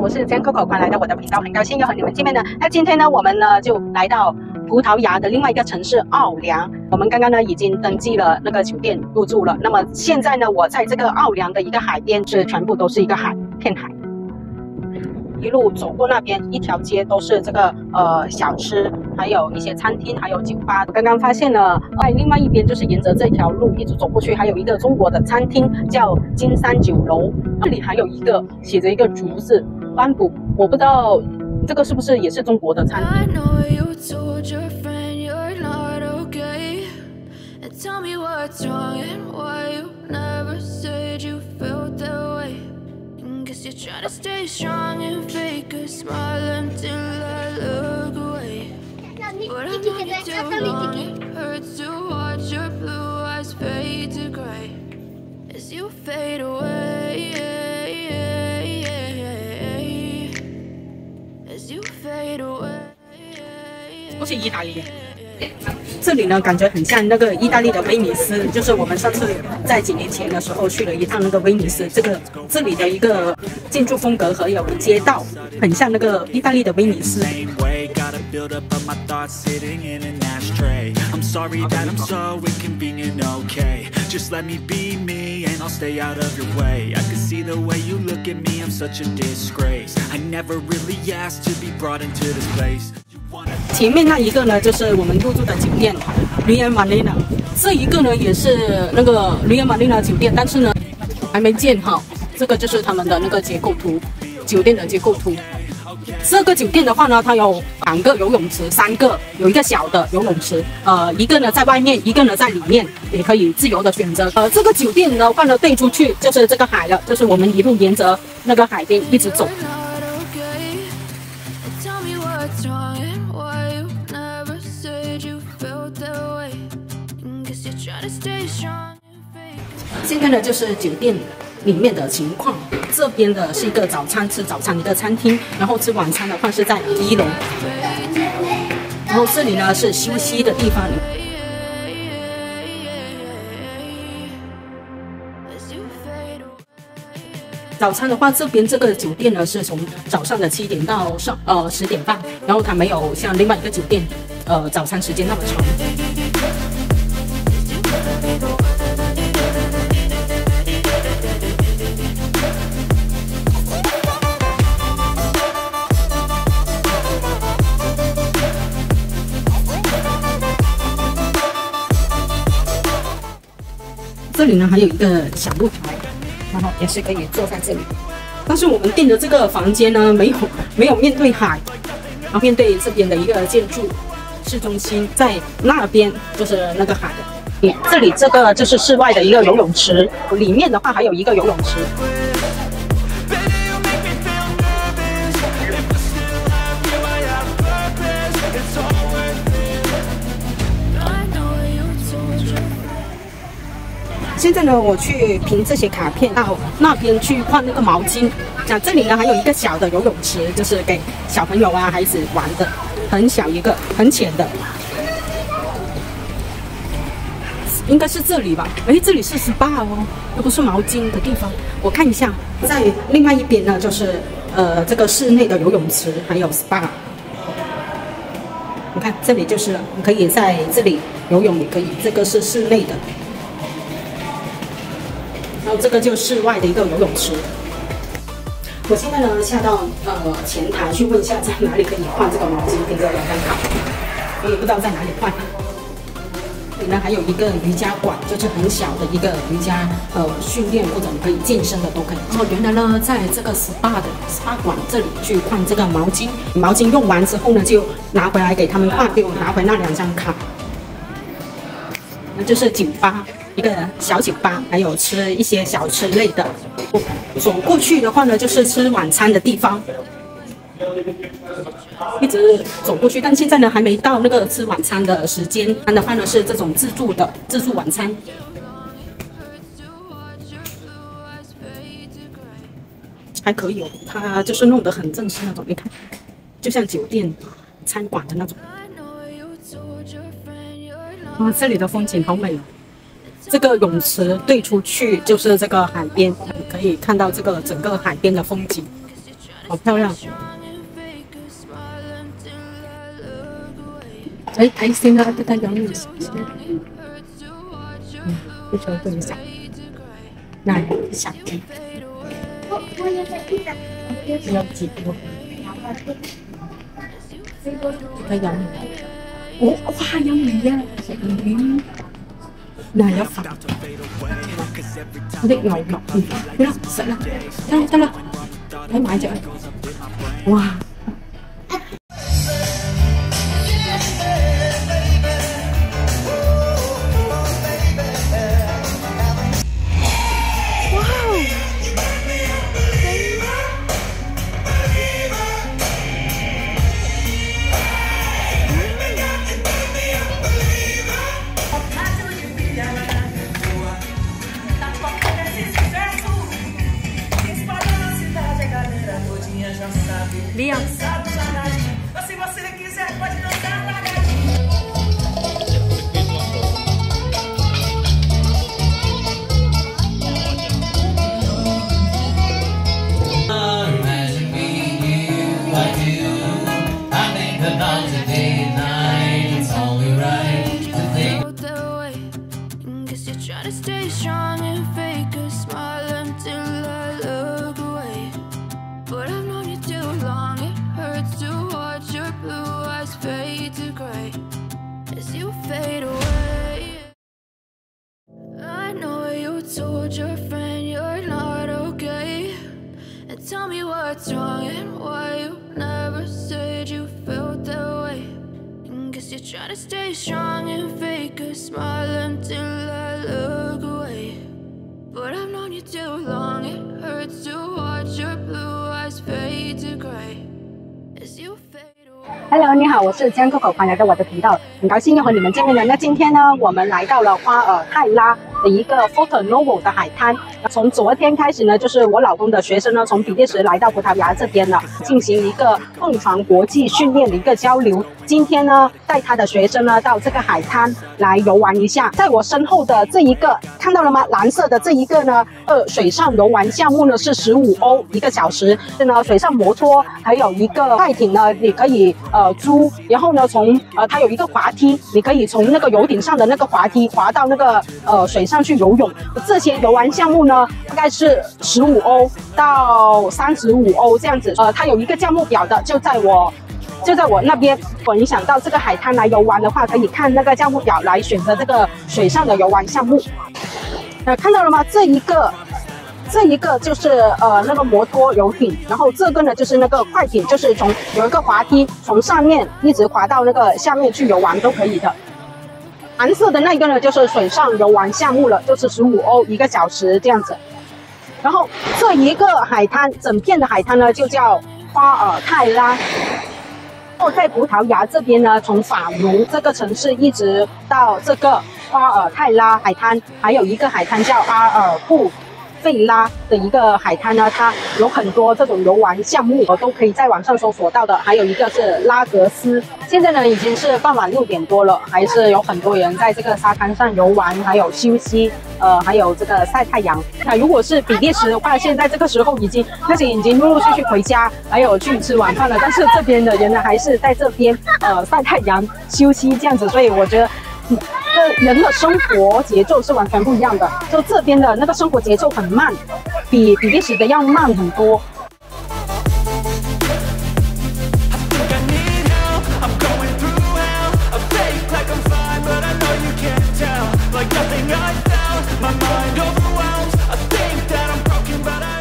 我是江 Coco， 欢迎来到我的频道，很高兴又和你们见面了。那今天呢，我们呢就来到葡萄牙的另外一个城市奥良。我们刚刚呢已经登记了那个酒店入住了。那么现在呢，我在这个奥良的一个海边，全部都是一个片海。一路走过那边，一条街都是这个小吃，还有一些餐厅，还有酒吧。我刚刚发现了，在另外一边就是沿着这条路一直走过去，还有一个中国的餐厅叫金山酒楼。这里还有一个写着一个竹字班布，我不知道这个是不是也是中国的餐厅。You're trying to stay strong and fake a smile until I look away. But I know you too long. It hurts to watch your blue eyes fade to gray as you fade away. As you fade away. 不是意大利。这里呢，感觉很像那个意大利的威尼斯，就是我们上次在几年前的时候去了一趟那个威尼斯。这里的一个建筑风格和有街道，很像那个意大利的威尼斯。前面那一个呢，就是我们入住的酒店 Rian Marina， 这一个呢也是那个 Rian Marina 酒店，但是呢还没建好。这个就是他们的那个结构图，酒店的结构图。这个酒店的话呢，它有2个游泳池，3个，有一个小的游泳池，一个呢在外面，一个呢在里面，也可以自由的选择。这个酒店的话呢，对出去就是这个海了，就是我们一路沿着那个海边一直走。现在呢，就是酒店里面的情况。这边的是一个吃早餐的一个餐厅，然后吃晚餐的话是在1楼。然后这里呢是休息的地方。早餐的话，这边这个酒店呢是从早上的7点到10点半，然后它没有像另外一个酒店早餐时间那么长。这里呢还有一个小露台，然后也是可以坐在这里。但是我们订的这个房间呢，没有面对海，然后面对这边的一个建筑市中心，在那边就是那个海的。这里这个就是室外的一个游泳池，里面的话还有一个游泳池。现在呢，我去凭这些卡片到那边去换那个毛巾。这里呢还有一个小的游泳池，就是给小朋友啊孩子玩的，很小一个，很浅的。应该是这里吧？哎，这里是 SPA 哦，又不是毛巾的地方。我看一下，在另外一边呢，就是这个室内的游泳池，还有 SPA。你看这里就是你可以在这里游泳，也可以。这个是室内的。然后这个就是室外的一个游泳池。我现在呢下到前台去问一下在哪里可以换这个毛巾，凭着2张卡，我也不知道在哪里换。这里呢还有一个瑜伽馆，就是很小的一个瑜伽训练或者你可以健身的都可以。然后原来呢在这个 SPA 馆这里去换这个毛巾，毛巾用完之后呢就拿回来给他们换，给我拿回那2张卡。那就是酒吧。一个小酒吧，还有吃一些小吃类的。走过去的话呢，就是吃晚餐的地方，一直走过去。但现在呢，还没到那个吃晚餐的时间。的话呢，是这种自助晚餐。还可以哦，它就是弄得很正式那种，你看，就像酒店餐馆的那种。哇，这里的风景好美哦！这个泳池对出去就是这个海边，可以看到这个整个海边的风景。好漂亮。睇先啦，得有呢先。非常分享。那小鸡，有几多？睇有冇？哇，有味啊！食魚，嗱有飯，啲牛肉，好啦，食啦，得啦，睇買隻，哇！ Liam. Se você quiser, pode dançar devagarzinho. Imagine me, you, I do. I think about today night. It's only right to think that way. Guess you're trying to stay strong and fake a smile until I look away. But I've known you too long. To watch your blue eyes fade to gray as you fade away. I know you told your friend you're not okay, and tell me what's wrong and why you never said you felt that way. And guess you're trying to stay strong and fake a smile until I look away. But I've known you too long, it hurts to watch your blue eyes fade to gray. Hello， 你好，我是江Coco，欢迎来到我的频道，很高兴又和你们见面了。那今天呢，我们来到了花尔泰拉的一个 Forte Novo 的海滩。从昨天开始呢，就是我老公的学生呢，从比利时来到葡萄牙这边呢，进行一个凤凰国际训练的一个交流。今天呢，带他的学生呢到这个海滩来游玩一下。在我身后的这一个，看到了吗？蓝色的这一个呢，水上游玩项目呢是15欧1个小时。是呢，水上摩托还有一个快艇呢，你可以租，然后呢它有一个滑梯，你可以从那个游艇上的那个滑梯滑到那个水上去游泳。这些游玩项目呢，大概是15欧到35欧这样子。它有一个项目表的，就在我那边。如果你想到这个海滩来游玩的话，可以看那个项目表来选择这个水上的游玩项目。看到了吗？这一个就是那个摩托游艇，然后这个呢就是那个快艇，就是有一个滑梯，从上面一直滑到那个下面去游玩都可以的。蓝色的那个呢就是水上游玩项目了，就是15欧1个小时这样子。然后这一个海滩，整片的海滩呢就叫花尔泰拉。在葡萄牙这边呢，从法卢这个城市一直到这个花尔泰拉海滩，还有一个海滩叫阿尔布费拉的一个海滩呢，它有很多这种游玩项目，我都可以在网上搜索到的。还有一个是拉格斯，现在呢已经是傍晚6点多了，还是有很多人在这个沙滩上游玩，还有休息，还有这个晒太阳。那如果是比利时的话，现在这个时候那些已经陆陆续续回家，还有去吃晚饭了，但是这边的人呢还是在这边晒太阳休息这样子，所以我觉得。这人的生活节奏是完全不一样的，就这边的那个生活节奏很慢，比比利时的要慢很多。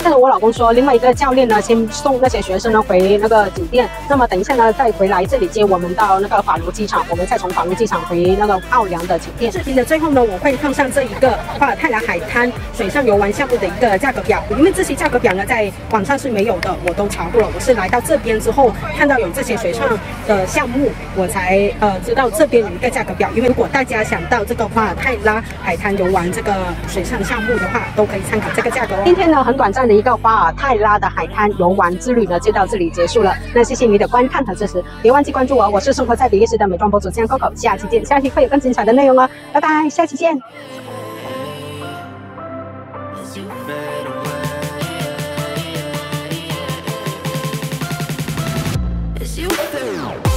但是我老公说，另外一个教练呢，先送那些学生呢回那个酒店，那么等一下呢，再回来这里接我们到那个法卢机场，我们再从法卢机场回那个奥良的酒店。视频的最后呢，我会放上这一个花尔泰拉海滩水上游玩项目的一个价格表，因为这些价格表呢在网上是没有的，我都查过了。我是来到这边之后看到有这些水上的项目，我才知道这边有一个价格表。因为如果大家想到这个花尔泰拉海滩游玩这个水上项目的话，都可以参考这个价格哦。今天呢，很短暂的一个花尔泰拉的海滩游玩之旅呢，就到这里结束了。那谢谢你的观看和支持，别忘记关注我，我是生活在比利时的美妆博主江Coco，下期见，下期会有更精彩的内容哦，拜拜，下期见。as you feel.